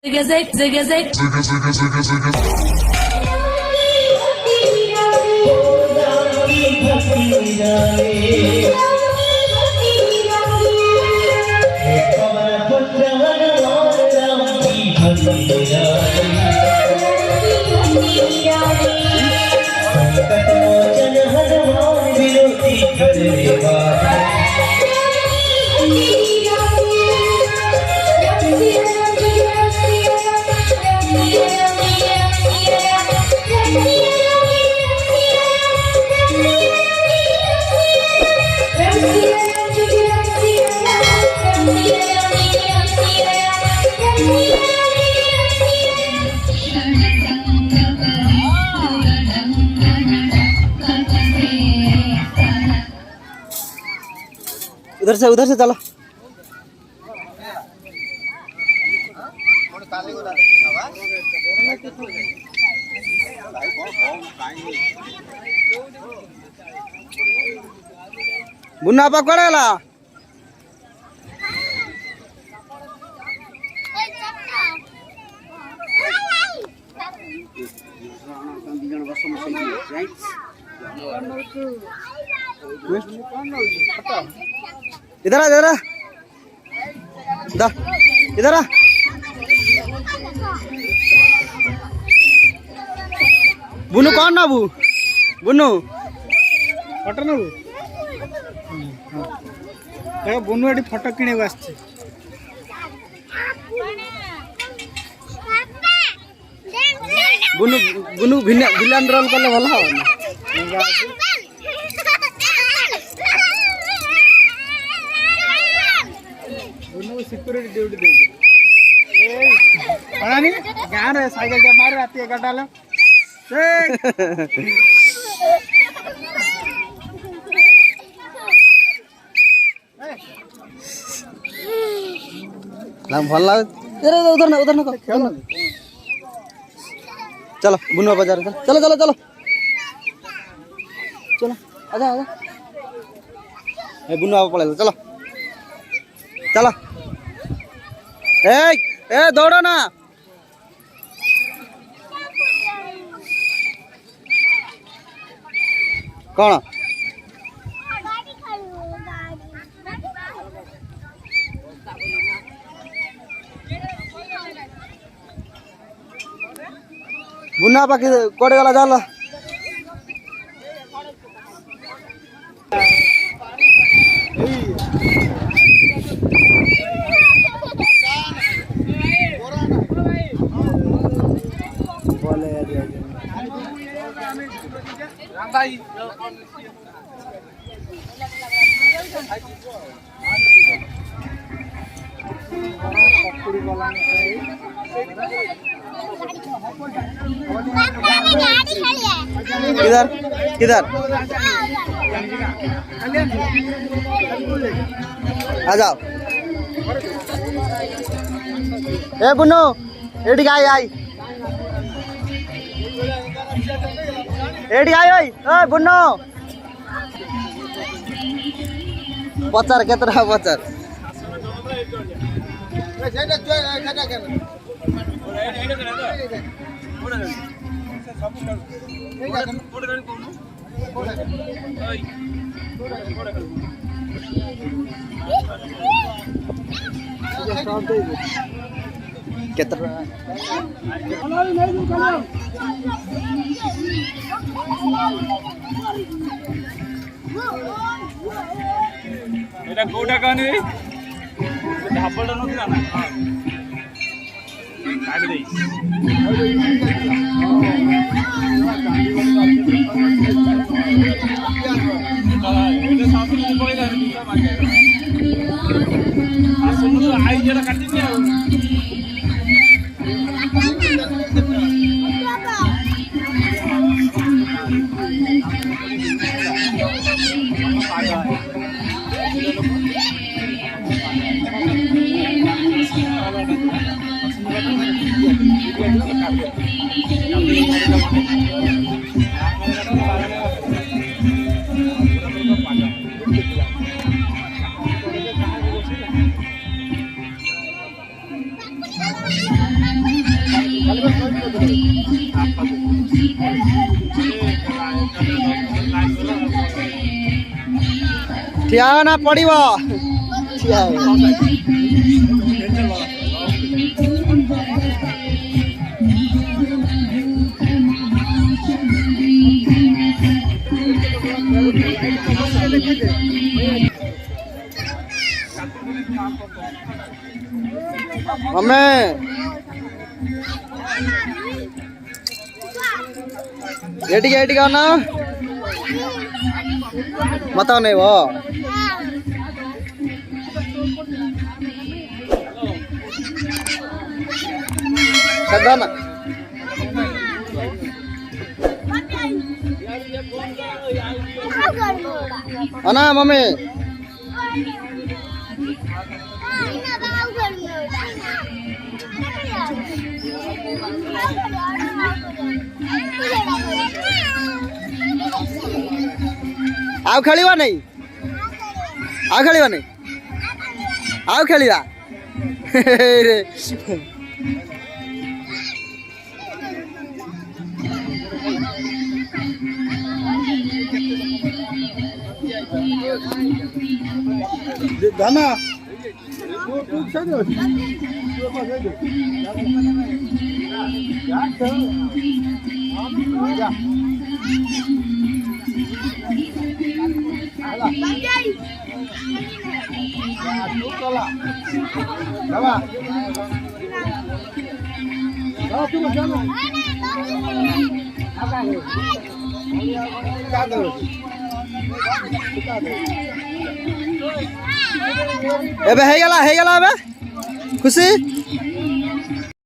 Gezek, gezek. उधर से चलो। बुन्ना पकड़ेला इधर आ इधर आ बुनु कौन ना बुनु फटो नबू देख बुनु एटी फटो किणे आसছে बुनु विलन रोल कले भल हो बुनु सिक्योरिटी ड्यूटी दे ए पणानी गां रे साइकिल के मार राती 11टा ला ना भल लाग उधर ना खेल चलो बुनुआ बाजार चलो चलो चलो चलो आजा ए बुनुआ पड़ेगा चलो चलो ए दौड़ो ना कौन बुना पाखी कोड़े गला जाला किधर किधर आ जाओ ए बुनु एडी आई एडी आई ओए बुनु पचार केतरा पचार केतरा এটা কোটা কানে ধাপড়টা নଥିଲା না কাট দেই এটা সামনে কইলা দুটা বাকি আসলে আই যেটা কাটি দিও ଠିଆ ହବ ନା ପଡ଼ିବ ଠିଆ ହବ ମମେ ଏଠିକି ଅନା ମତେ ଅନେଇବ ନା ଅନା ମମି ଆଉ ଖେଳିବା ନାଇଁ ଆଉ ଖେଳିବା ନାଇଁ ଆଉ ଖେଳିବା ରେ ଧାନ ଏବେ ହେଇଗଲା ଏବେ ଖୁସି